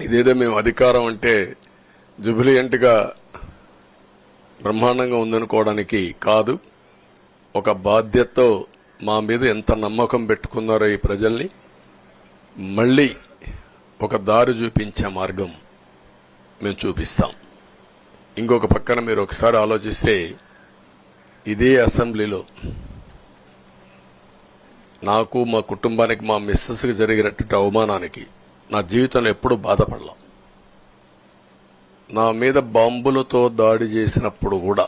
ఇదేదో మేము అధికారం అంటే జుబిలియంట్గా బ్రహ్మాండంగా ఉందనుకోవడానికి కాదు. ఒక బాధ్యతతో మా మీద ఎంత నమ్మకం పెట్టుకున్నారో ఈ ప్రజల్ని మళ్లీ ఒక దారి చూపించే మార్గం మేము చూపిస్తాం. ఇంకొక పక్కన మీరు ఒకసారి ఆలోచిస్తే ఇదే అసెంబ్లీలో నాకు మా కుటుంబానికి మా మిస్సెస్కి జరిగినటువంటి అవమానానికి నా జీవితంలో ఎప్పుడూ బాధపడలా. నా మీద బాంబులతో దాడి చేసినప్పుడు కూడా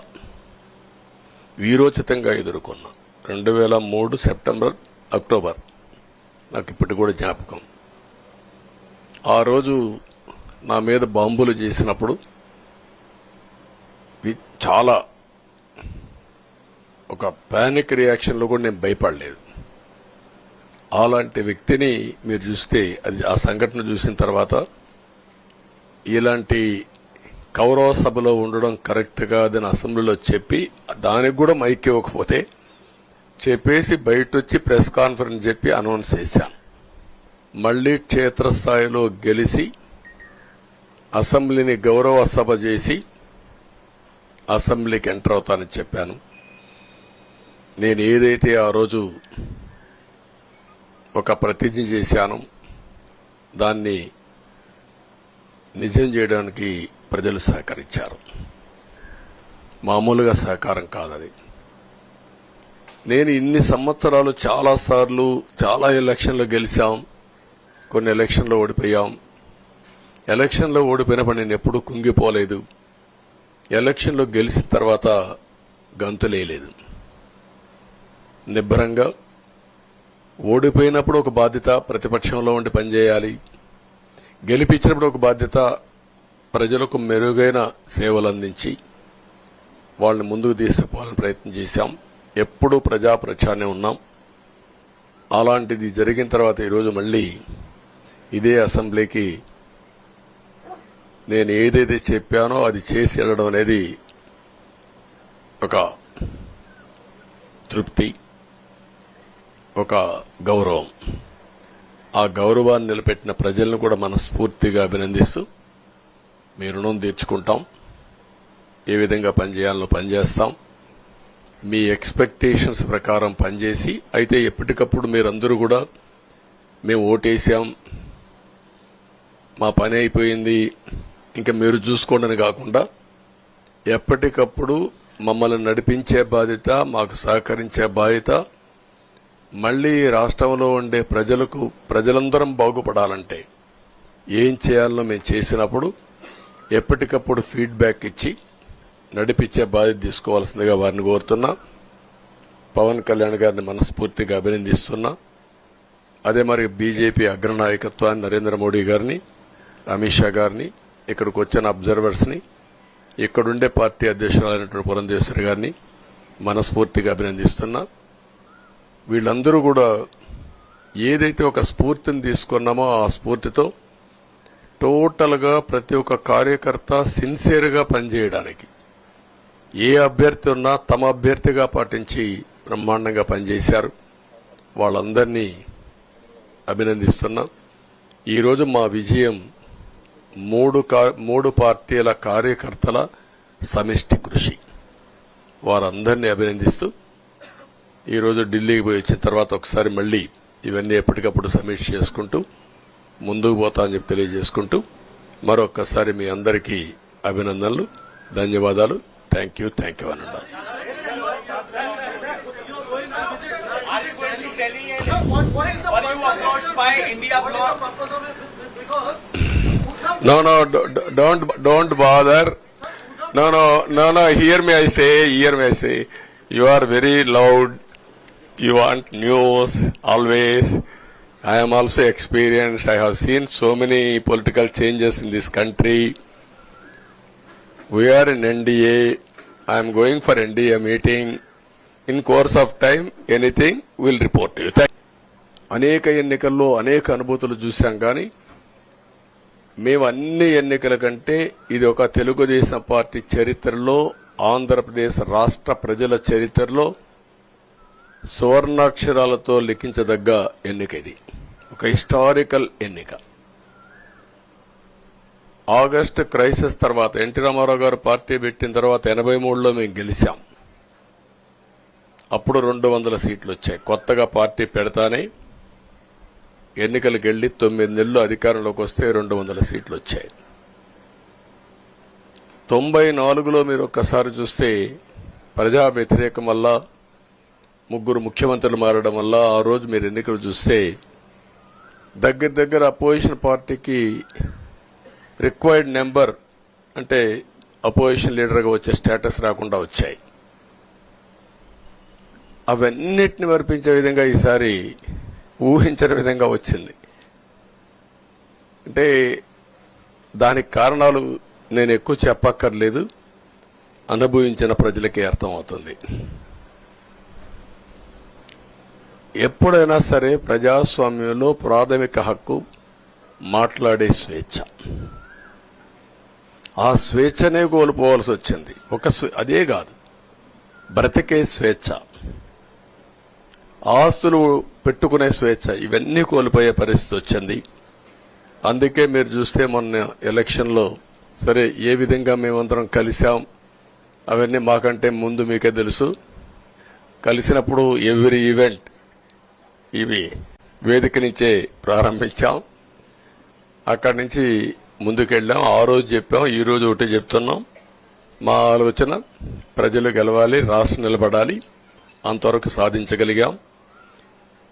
వీరోచితంగా ఎదుర్కొన్నా. 2003 సెప్టెంబర్ అక్టోబర్ నాకు ఇప్పటికి కూడా జ్ఞాపకం. ఆ రోజు నా మీద బాంబులు చేసినప్పుడు చాలా ఒక పానిక్ రియాక్షన్లో కూడా నేను భయపడలేదు. అలాంటి వ్యక్తిని మీరు చూస్తే అది ఆ సంఘటన చూసిన తర్వాత ఇలాంటి కౌరవ సభలో ఉండడం కరెక్ట్ కాదని అసెంబ్లీలో చెప్పి దానికి కూడా మైక్ ఇవ్వకపోతే చెప్పేసి బయట వచ్చి ప్రెస్ కాన్ఫరెన్స్ చెప్పి అనౌన్స్ చేశాను. మళ్లీ క్షేత్రస్థాయిలో గెలిచి అసెంబ్లీని గౌరవ సభ చేసి అసెంబ్లీకి ఎంటర్ అవుతానని చెప్పాను. నేను ఏదైతే ఆ రోజు ఒక ప్రతిజ్ఞ చేశాను దాన్ని నిజం చేయడానికి ప్రజలు సహకరించారు. మామూలుగా సహకారం కాదది. నేను ఇన్ని సంవత్సరాలు చాలాసార్లు చాలా ఎలక్షన్లు గెలిచాం, కొన్ని ఎలక్షన్లో ఓడిపోయాం. ఎలక్షన్లో ఓడిపోయినప్పుడు నేను ఎప్పుడూ కుంగిపోలేదు. ఎలక్షన్లో గెలిచిన తర్వాత గంతులేయలేదు. నిబ్బరంగా ఓడిపోయినప్పుడు ఒక బాధ్యత ప్రతిపక్షంలో ఉండి పనిచేయాలి, గెలిపించినప్పుడు ఒక బాధ్యత ప్రజలకు మెరుగైన సేవలు అందించి వాళ్ళని ముందుకు తీసుకుపోవాలని ప్రయత్నం చేశాం. ఎప్పుడూ ప్రజాప్రచారనే ఉన్నాం. అలాంటిది జరిగిన తర్వాత ఈరోజు మళ్లీ ఇదే అసెంబ్లీకి నేను ఏదైతే చెప్పానో అది చేసి వెళ్ళడం అనేది ఒక తృప్తి, ఒక గౌరవం. ఆ గౌరవాన్ని నిలబెట్టిన ప్రజలను కూడా మనస్ఫూర్తిగా అభినందిస్తూ మీ రుణం తీర్చుకుంటాం. ఏ విధంగా పనిచేయాలో పనిచేస్తాం. మీ ఎక్స్పెక్టేషన్స్ ప్రకారం పనిచేసి అయితే ఎప్పటికప్పుడు మీరందరూ కూడా మేము ఓటేసాం, మా పని అయిపోయింది, ఇంకా మీరు చూసుకోండి కాకుండా ఎప్పటికప్పుడు మమ్మల్ని నడిపించే బాధ్యత, మాకు సహకరించే బాధ్యత, మళ్లీ రాష్ట్రంలో ఉండే ప్రజలందరం బాగుపడాలంటే ఏం చేయాలో మేము చేసినప్పుడు ఎప్పటికప్పుడు ఫీడ్బ్యాక్ ఇచ్చి నడిపించే బాధ్యత తీసుకోవాల్సిందిగా వారిని కోరుతున్నా. పవన్ కళ్యాణ్ గారిని మనస్ఫూర్తిగా అభినందిస్తున్నా. అదే మరి బీజేపీ అగ్రనాయకత్వాన్ని నరేంద్ర మోడీ గారిని, అమిత్ షా గారిని, ఇక్కడికి వచ్చిన అబ్జర్వర్స్ ని, ఇక్కడుండే పార్టీ అధ్యక్షురాలైనటువంటి పురంధేశ్వరి గారిని మనస్ఫూర్తిగా అభినందిస్తున్నా. వీళ్ళందరూ కూడా ఏదైతే ఒక స్ఫూర్తిని తీసుకున్నామో ఆ స్ఫూర్తితో టోటల్ గా ప్రతి ఒక్క కార్యకర్త సిన్సియర్ గా పనిచేయడానికి ఏ అభ్యర్థి ఉన్నా తమ అభ్యర్థిగా పాటించి బ్రహ్మాండంగా పనిచేశారు. వాళ్ళందరినీ అభినందిస్తున్నా. ఈరోజు మా విజయం మూడు పార్టీల కార్యకర్తల సమిష్టి కృషి. వారందరినీ అభినందిస్తూ ఈరోజు ఢిల్లీకి పోయి వచ్చిన తర్వాత ఒకసారి మళ్లీ ఇవన్నీ ఎప్పటికప్పుడు సమీక్ష చేసుకుంటూ ముందుకు పోతా అని చెప్పి తెలియజేసుకుంటూ మరొక్కసారి మీ అందరికీ అభినందనలు, ధన్యవాదాలు. థ్యాంక్ యూ అనండి. No, don't bother. No, hear me, I say. You are very loud. You want news always. I am also experienced. I have seen so many political changes in this country. We are in NDA. I am going for NDA meeting. In course of time, anything will report to you. అనేక ఎన్నికల్లో అనేక అనుభూతులు చూశాం కానీ మేము అన్ని ఎన్నికల కంటే ఇది ఒక తెలుగుదేశం పార్టీ చరిత్రలో, ఆంధ్రప్రదేశ్ రాష్ట్ర ప్రజల చరిత్రలో సువర్ణాక్షరాలతో లిఖించదగ్గ ఎన్నిక. ఇది ఒక హిస్టారికల్ ఎన్నిక. ఆగస్టు క్రైసిస్ తర్వాత ఎన్టీ రామారావు గారు పార్టీ పెట్టిన తర్వాత 83లో మేము గెలిచాం. అప్పుడు 200 సీట్లు వచ్చాయి. కొత్తగా పార్టీ పెడతానే ఎన్నికలకు వెళ్లి 9 నెలలు అధికారంలోకి వస్తే 200 సీట్లు వచ్చాయి. 94లో మీరు ఒక్కసారి చూస్తే ప్రజా వ్యతిరేకం వల్ల 3 ముఖ్యమంత్రులు మారడం వల్ల ఆ రోజు మీరు ఎన్నికలు చూస్తే దగ్గర అపోజిషన్ పార్టీకి రిక్వైర్డ్ నెంబర్ అంటే అపోజిషన్ లీడర్గా వచ్చే స్టేటస్ రాకుండా వచ్చాయి. అవన్నిటిని వర్పించే విధంగా ఈసారి ఊహించని విధంగా వచ్చింది. అంటే దానికి కారణాలు నేను ఎక్కువ చెప్పక్కర్లేదు, అనుభవించిన ప్రజలకి అర్థమవుతుంది. ఎప్పుడైనా సరే ప్రజాస్వామ్యంలో ప్రాథమిక హక్కు మాట్లాడే స్వేచ్ఛ. ఆ స్వేచ్ఛనే కోల్పోవాల్సి వచ్చింది. అదే కాదు, బ్రతికే స్వేచ్ఛ, ఆస్తులు పెట్టుకునే స్వేచ్ఛ, ఇవన్నీ కోల్పోయే పరిస్థితి వచ్చింది. అందుకే మీరు చూస్తే మొన్న ఎలక్షన్లో సరే ఏ విధంగా మేమందరం కలిశాం అవన్నీ మాకంటే ముందు మీకే తెలుసు. కలిసినప్పుడు ఎవ్రీ ఈవెంట్ ఇవి వేదిక నుంచే ప్రారంభించాం. అక్కడి నుంచి ముందుకెళ్ళాం. ఆ రోజు చెప్పాం, ఈ రోజు ఒకటి చెప్తున్నాం. మా ఆలోచన ప్రజలు గెలవాలి, రాష్ట్రం నిలబడాలి. అంతవరకు సాధించగలిగాం.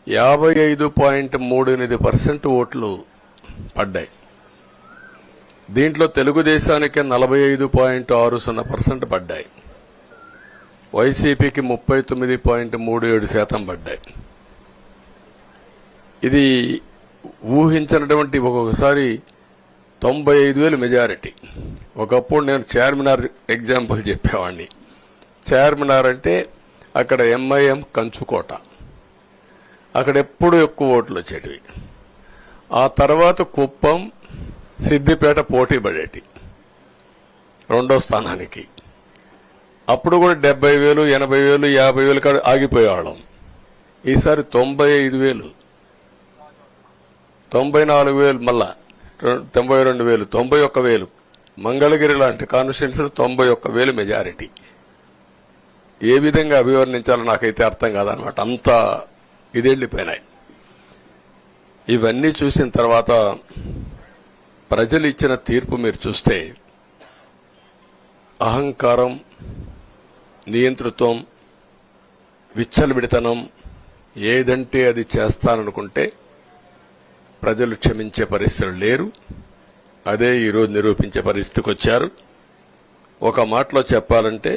55.38% ఓట్లు పడ్డాయి. దీంట్లో తెలుగుదేశానికి 45.60% పడ్డాయి. వైసీపీకి 39.37% పడ్డాయి. ఇది ఊహించినటువంటి ఒక్కొక్కసారి 95,000 మెజారిటీ. ఒకప్పుడు నేను చార్మినార్ ఎగ్జాంపుల్ చెప్పేవాడిని. చార్మినార్ అంటే అక్కడ ఎంఐఎం కంచుకోట, అక్కడ ఎప్పుడు ఎక్కువ ఓట్లు వచ్చేటివి. ఆ తర్వాత కుప్పం, సిద్దిపేట పోటీ పడేటి రెండో స్థానానికి. అప్పుడు కూడా 70,000, 80,000, 50,000 కాడ ఆగిపోయేవాళ్ళం. ఈసారి 95,000, 94,000, మళ్ళా 92,000, 91,000. మంగళగిరి లాంటి కాన్స్టిట్యున్సీ 91,000 మెజారిటీ. ఏ విధంగా అభివర్ణించాలో నాకైతే అర్థం కాదనమాట. అంత ఇదెళ్లిపోయినాయి. ఇవన్నీ చూసిన తర్వాత ప్రజలు ఇచ్చిన తీర్పు మీరు చూస్తే అహంకారం, నియంతృత్వం, విచ్చలవిడితనం, ఏదంటే అది చేస్తాననుకుంటే ప్రజలు క్షమించే పరిస్థితులు లేరు. అదే ఈరోజు నిరూపించే పరిస్థితికి వచ్చారు. ఒక మాటలో చెప్పాలంటే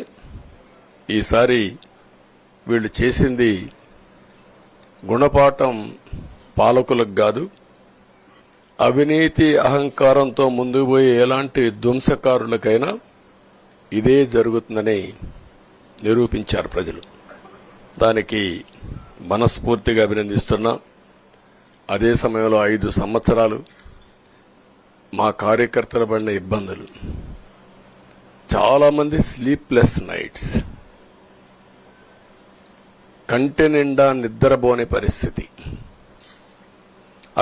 ఈసారి వీళ్ళు చేసింది గుణపాఠం పాలకులకు కాదు, అవినీతి అహంకారంతో ముందుకు పోయే ఎలాంటి ధ్వంసకారులకైనా ఇదే జరుగుతుందని నిరూపించారు ప్రజలు. దానికి మనస్ఫూర్తిగా అభినందిస్తున్నా. అదే సమయంలో 5 సంవత్సరాలు మా కార్యకర్తలు పడిన ఇబ్బందులు, చాలా మంది స్లీప్లెస్ నైట్స్, కంటి నిండా నిద్రపోని పరిస్థితి.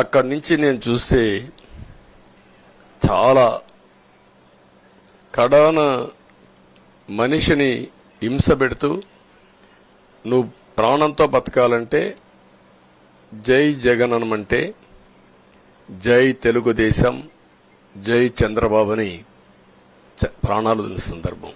అక్కడి నుంచి నేను చూస్తే చాలా కడాన మనిషిని హింస పెడుతూ నువ్వు ప్రాణంతో బతకాలంటే జై జగన్ అనమంటే జై తెలుగుదేశం, జై చంద్రబాబుని ప్రాణాలు వదిలిన సందర్భం.